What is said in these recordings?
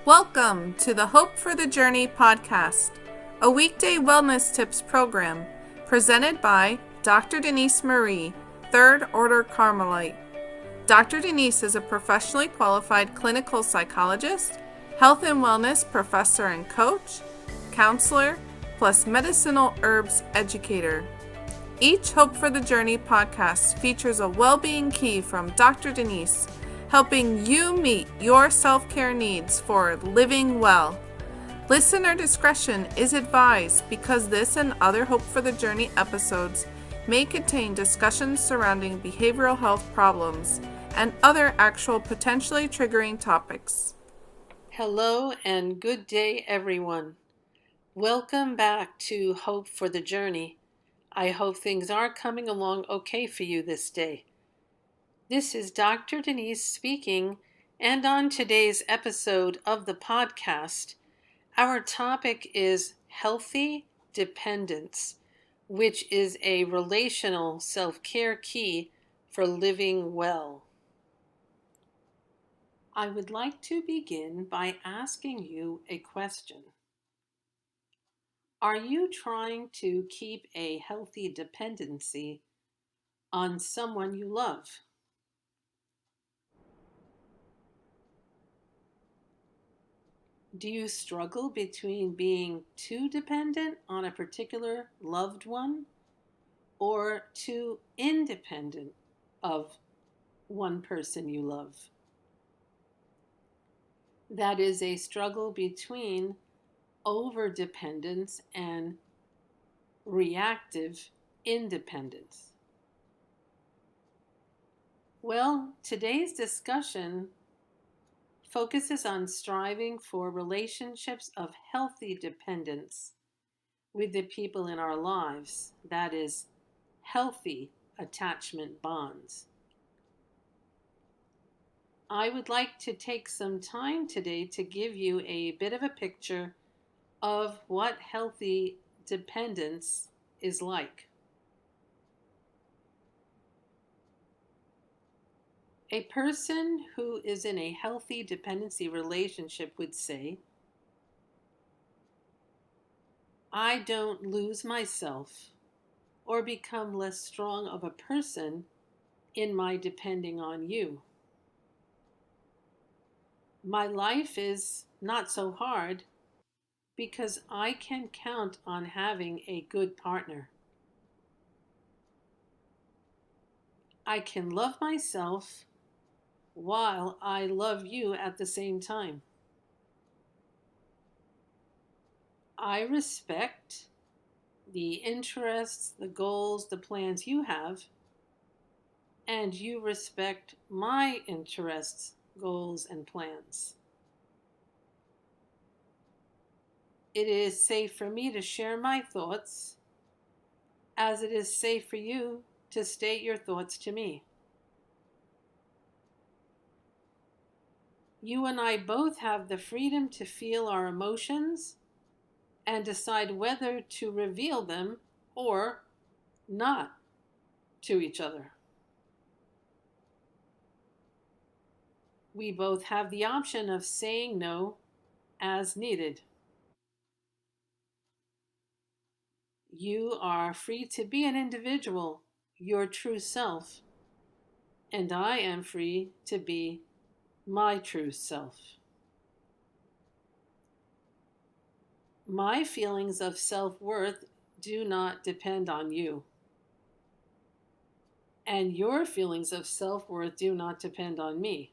Welcome to the Hope for the Journey podcast, a weekday wellness tips program presented by Dr. Denise Marie, Third Order Carmelite. Dr. Denise is a professionally qualified clinical psychologist, health and wellness professor and coach, counselor, plus medicinal herbs educator. Each Hope for the Journey podcast features a well-being key from Dr. Denise, helping you meet your self-care needs for living well. Listener discretion is advised because this and other Hope for the Journey episodes may contain discussions surrounding behavioral health problems and other actual potentially triggering topics. Hello and good day, everyone. Welcome back to Hope for the Journey. I hope things are coming along okay for you this day. This is Dr. Denise speaking, and on today's episode of the podcast, our topic is healthy dependence, which is a relational self-care key for living well. I would like to begin by asking you a question. Are you trying to keep a healthy dependency on someone you love? Do you struggle between being too dependent on a particular loved one or too independent of one person you love? That is a struggle between overdependence and reactive independence. Well, today's discussion focuses on striving for relationships of healthy dependence with the people in our lives, that is, healthy attachment bonds. I would like to take some time today to give you a bit of a picture of what healthy dependence is like. A person who is in a healthy dependency relationship would say, I don't lose myself or become less strong of a person in my depending on you. My life is not so hard because I can count on having a good partner. I can love myself while I love you at the same time. I respect the interests, the goals, the plans you have, and you respect my interests, goals, and plans. It is safe for me to share my thoughts, as it is safe for you to state your thoughts to me. You and I both have the freedom to feel our emotions and decide whether to reveal them or not to each other. We both have the option of saying no as needed. You are free to be an individual, your true self, and I am free to be my true self. My feelings of self-worth do not depend on you, and your feelings of self-worth do not depend on me.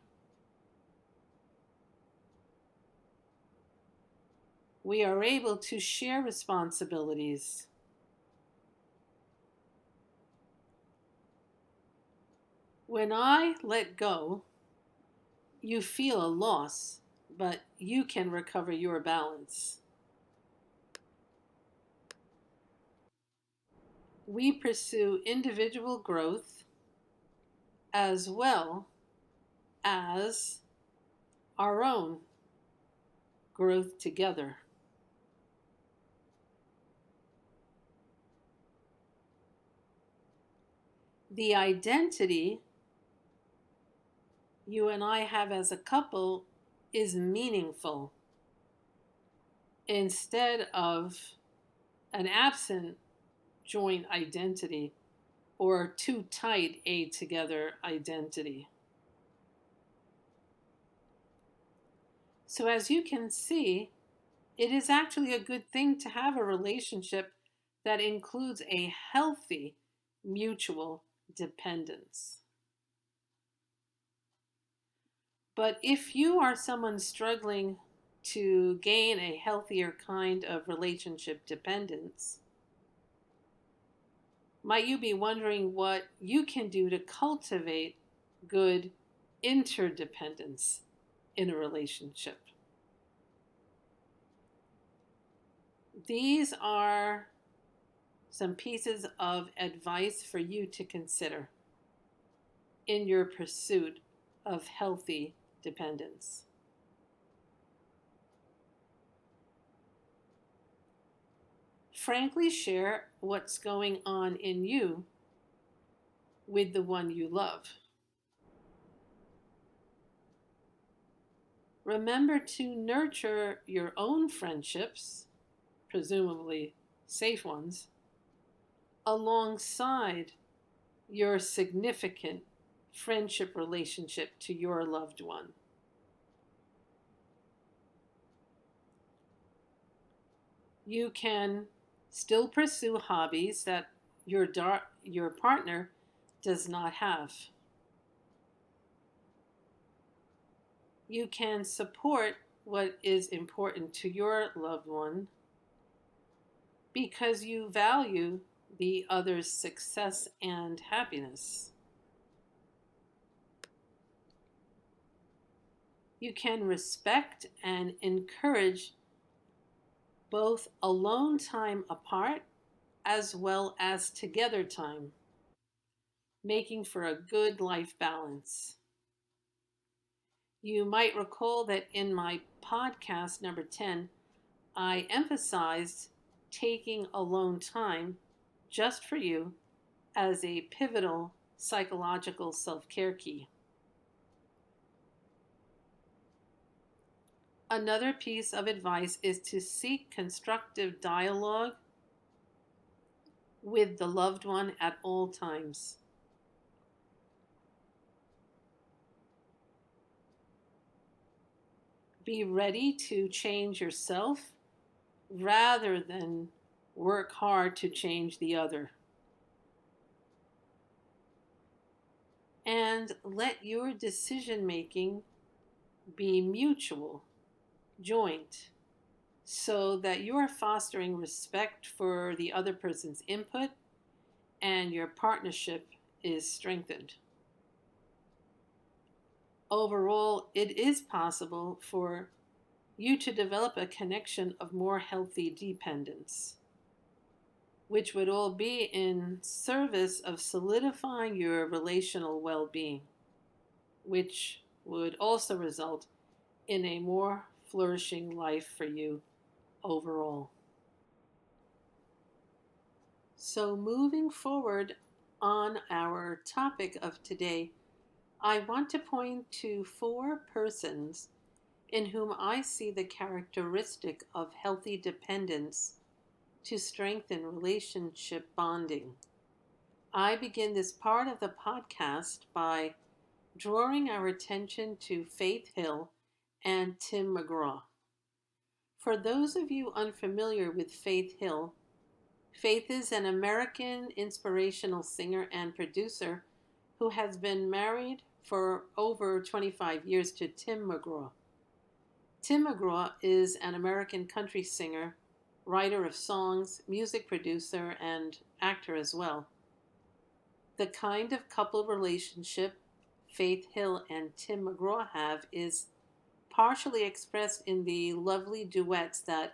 We are able to share responsibilities. When I let go, you feel a loss, but you can recover your balance. We pursue individual growth as well as our own growth together. The identity you and I have as a couple is meaningful instead of an absent joint identity or too tight a together identity. So, as you can see, it is actually a good thing to have a relationship that includes a healthy mutual dependence. But if you are someone struggling to gain a healthier kind of relationship dependence, might you be wondering what you can do to cultivate good interdependence in a relationship? These are some pieces of advice for you to consider in your pursuit of healthy dependence. Frankly share what's going on in you with the one you love. Remember to nurture your own friendships, presumably safe ones, alongside your significant friendship relationship to your loved one. You can still pursue hobbies that your partner does not have. You can support what is important to your loved one because you value the other's success and happiness. You can respect and encourage both alone time apart as well as together time, making for a good life balance. You might recall that in my podcast number 10, I emphasized taking alone time just for you as a pivotal psychological self care key. Another piece of advice is to seek constructive dialogue with the loved one at all times. Be ready to change yourself rather than work hard to change the other. And let your decision making be mutual, joint, so that you are fostering respect for the other person's input and your partnership is strengthened. Overall, it is possible for you to develop a connection of more healthy dependence, which would all be in service of solidifying your relational well being, which would also result in a more flourishing life for you overall. So, moving forward on our topic of today, I want to point to 4 persons in whom I see the characteristic of healthy dependence to strengthen relationship bonding. I begin this part of the podcast by drawing our attention to Faith Hill and Tim McGraw. For those of you unfamiliar with Faith Hill, Faith is an American inspirational singer and producer who has been married for over 25 years to Tim McGraw. Tim McGraw is an American country singer, writer of songs, music producer, and actor as well. The kind of couple relationship Faith Hill and Tim McGraw have is partially expressed in the lovely duets that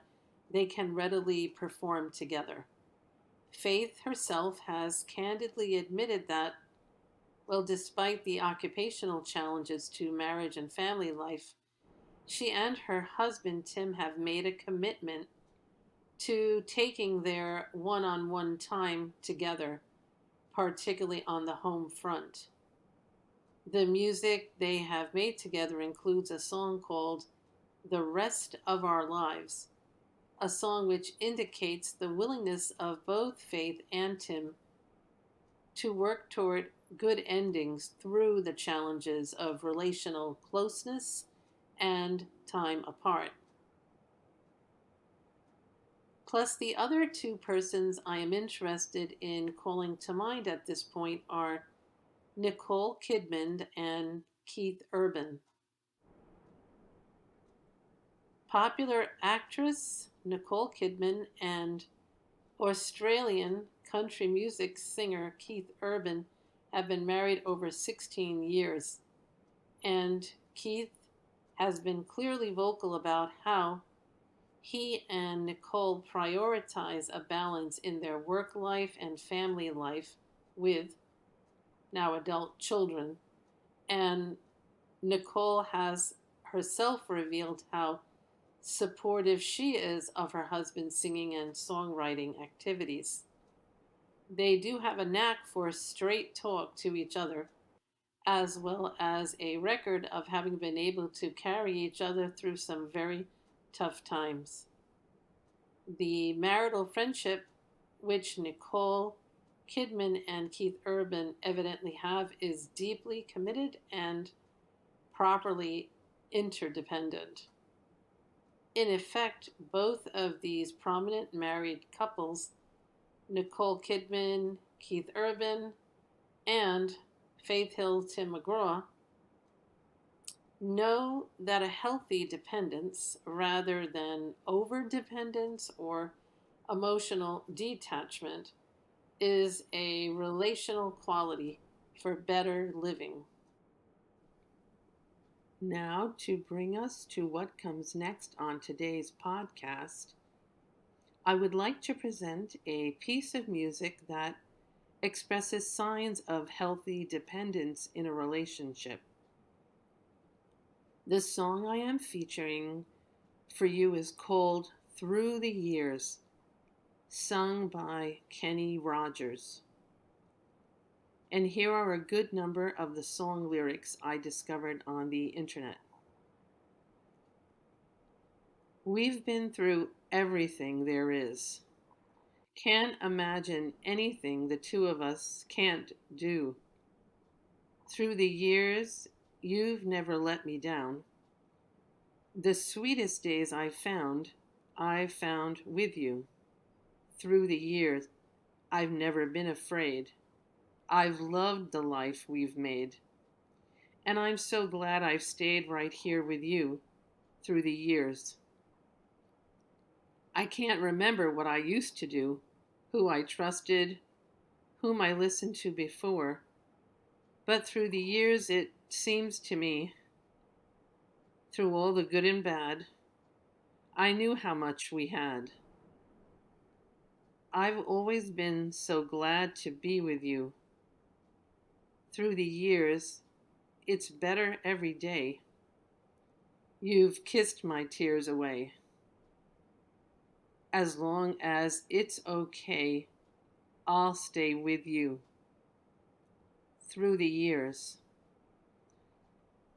they can readily perform together. Faith herself has candidly admitted that, well, despite the occupational challenges to marriage and family life, she and her husband Tim have made a commitment to taking their one on one time together, particularly on the home front. The music they have made together includes a song called The Rest of Our Lives, a song which indicates the willingness of both Faith and Tim to work toward good endings through the challenges of relational closeness and time apart. Plus, the other two persons I am interested in calling to mind at this point are Nicole Kidman and Keith Urban. Popular actress Nicole Kidman and Australian country music singer Keith Urban have been married over 16 years, and Keith has been clearly vocal about how he and Nicole prioritize a balance in their work life and family life with now adult children. And Nicole has herself revealed how supportive she is of her husband's singing and songwriting activities. They do have a knack for straight talk to each other, as well as a record of having been able to carry each other through some very tough times. The marital friendship which Nicole Kidman and Keith Urban evidently have is deeply committed and properly interdependent. In effect, both of these prominent married couples, Nicole Kidman, Keith Urban, and Faith Hill Tim McGraw, know that a healthy dependence rather than overdependence or emotional detachment is a relational quality for better living. Now, to bring us to what comes next on today's podcast, I would like to present a piece of music that expresses signs of healthy dependence in a relationship. The song I am featuring for you is called Through the Years, sung by Kenny Rogers. And here are a good number of the song lyrics I discovered on the internet. We've been through everything there is. Can't imagine anything the two of us can't do. Through the years, you've never let me down. The sweetest days I've found with you. Through the years, I've never been afraid. I've loved the life we've made. And I'm so glad I've stayed right here with you through the years. I can't remember what I used to do, who I trusted, whom I listened to before. But through the years, it seems to me, through all the good and bad, I knew how much we had. I've always been so glad to be with you. Through the years, it's better every day. You've kissed my tears away. As long as it's okay, I'll stay with you. Through the years.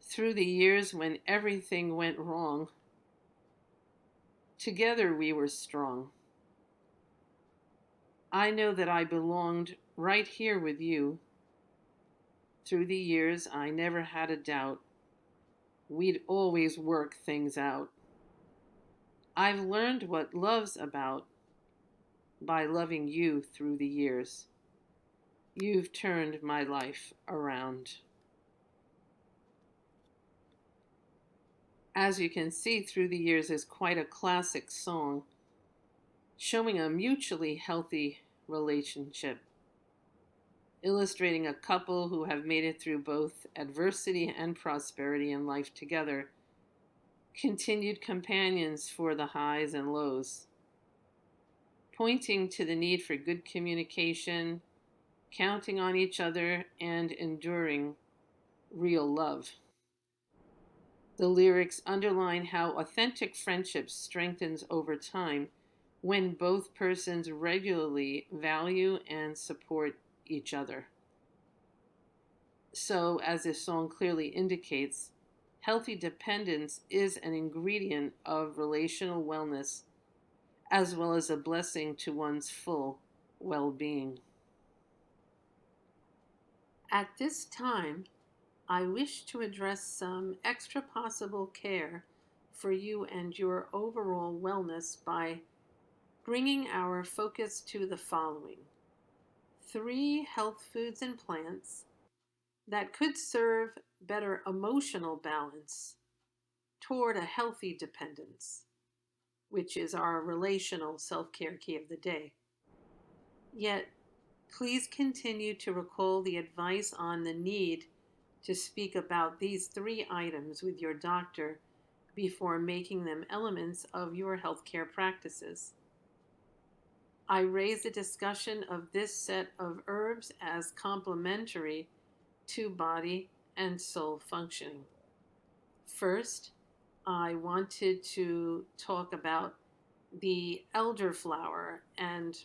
Through the years when everything went wrong, together we were strong. I know that I belonged right here with you. Through the years, I never had a doubt. We'd always work things out. I've learned what love's about by loving you through the years. You've turned my life around. As you can see, Through the Years is quite a classic song, showing a mutually healthy relationship, illustrating a couple who have made it through both adversity and prosperity in life together, continued companions for the highs and lows, pointing to the need for good communication, counting on each other, and enduring real love. The lyrics underline how authentic friendship strengthens over time when both persons regularly value and support each other. So, as this song clearly indicates, healthy dependence is an ingredient of relational wellness, as well as a blessing to one's full well-being. At this time, I wish to address some extra possible care for you and your overall wellness by bringing our focus to the following: 3 health foods and plants that could serve better emotional balance toward a healthy dependence, which is our relational self-care key of the day. Yet, please continue to recall the advice on the need to speak about these 3 items with your doctor before making them elements of your healthcare practices. I raise the discussion of this set of herbs as complementary to body and soul functioning. First, I wanted to talk about the elderflower and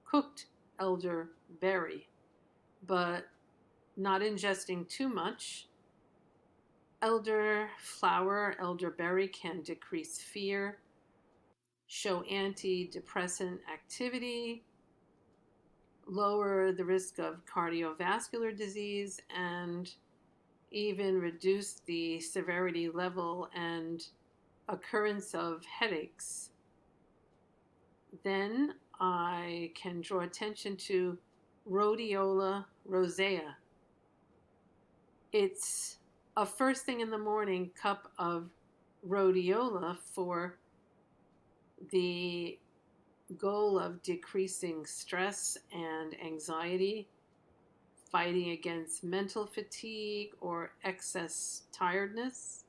cooked elderberry, but not ingesting too much. Elderflower, elderberry can decrease fear, show antidepressant activity, lower the risk of cardiovascular disease, and even reduce the severity level and occurrence of headaches. Then I can draw attention to Rhodiola rosea. It's a first thing in the morning cup of rhodiola for the goal of decreasing stress and anxiety, fighting against mental fatigue or excess tiredness,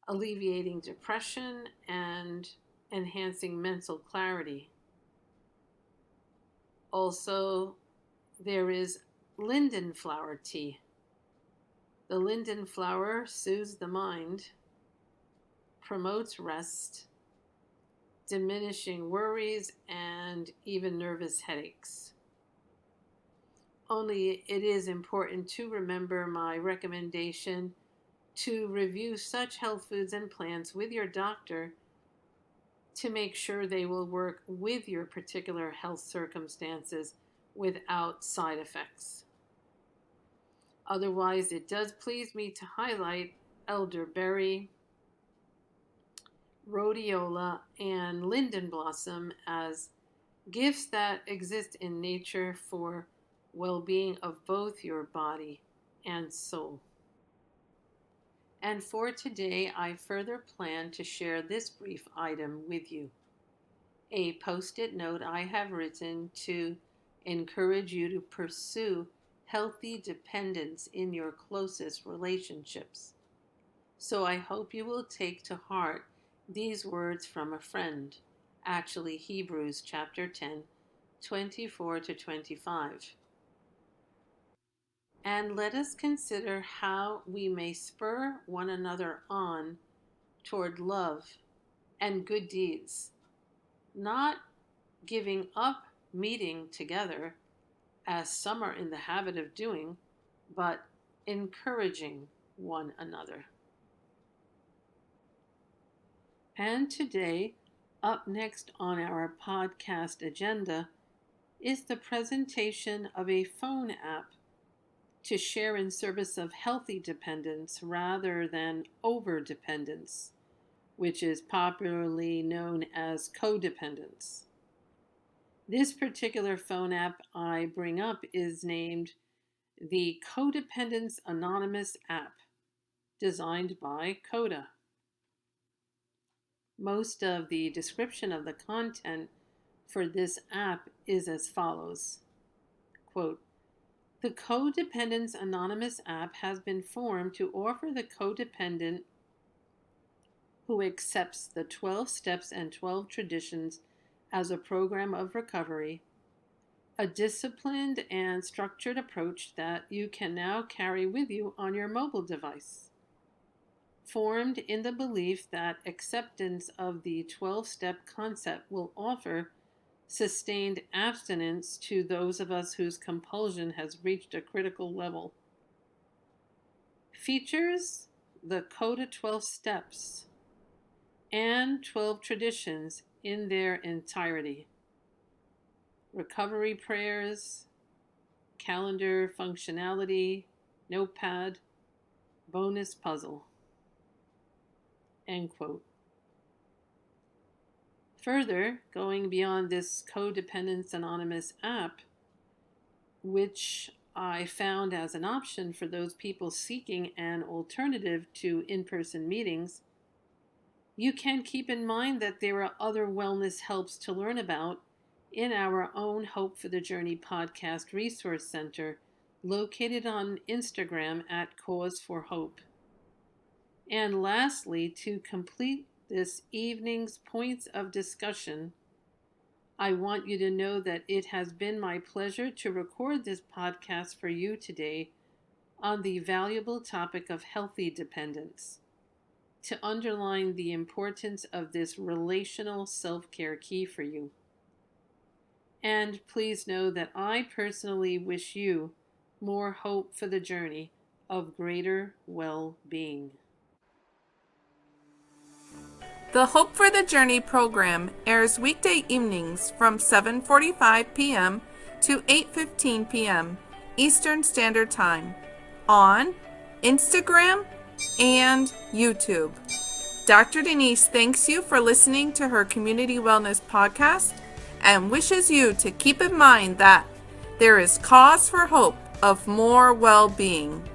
alleviating depression, and enhancing mental clarity. Also, there is linden flower tea. The linden flower soothes the mind, promotes rest, diminishing worries and even nervous headaches. Only it is important to remember my recommendation to review such health foods and plants with your doctor to make sure they will work with your particular health circumstances without side effects. Otherwise, it does please me to highlight elderberry, rhodiola, and linden blossom as gifts that exist in nature for well-being of both your body and soul. And for today, I further plan to share this brief item with you. A post-it note I have written to encourage you to pursue healthy dependence in your closest relationships. So I hope you will take to heart these words from a friend, actually Hebrews chapter 10, 24 to 25. And let us consider how we may spur one another on toward love and good deeds, not giving up meeting together, as some are in the habit of doing, but encouraging one another. And today, up next on our podcast agenda, is the presentation of a phone app to share in service of healthy dependence rather than overdependence, which is popularly known as codependence. This particular phone app I bring up is named the Codependence Anonymous app, designed by Coda. Most of the description of the content for this app is as follows. Quote, "The Codependence Anonymous app has been formed to offer the codependent who accepts the 12 steps and 12 traditions as a program of recovery, a disciplined and structured approach that you can now carry with you on your mobile device. Formed in the belief that acceptance of the 12-step concept will offer sustained abstinence to those of us whose compulsion has reached a critical level. Features the Coda 12 steps and 12 traditions in their entirety. Recovery prayers, calendar functionality, notepad, bonus puzzle. End quote. Further, going beyond this Codependence Anonymous app, which I found as an option for those people seeking an alternative to in-person meetings, you can keep in mind that there are other wellness helps to learn about in our own Hope for the Journey podcast resource center, located on Instagram at Cause for Hope. And lastly, to complete this evening's points of discussion, I want you to know that it has been my pleasure to record this podcast for you today on the valuable topic of healthy dependence, to underline the importance of this relational self-care key for you. And please know that I personally wish you more hope for the journey of greater well-being. The Hope for the Journey program airs weekday evenings from 7:45 p.m. to 8:15 p.m. Eastern Standard Time on Instagram and YouTube. Dr. Denise thanks you for listening to her Community Wellness podcast and wishes you to keep in mind that there is cause for hope of more well-being.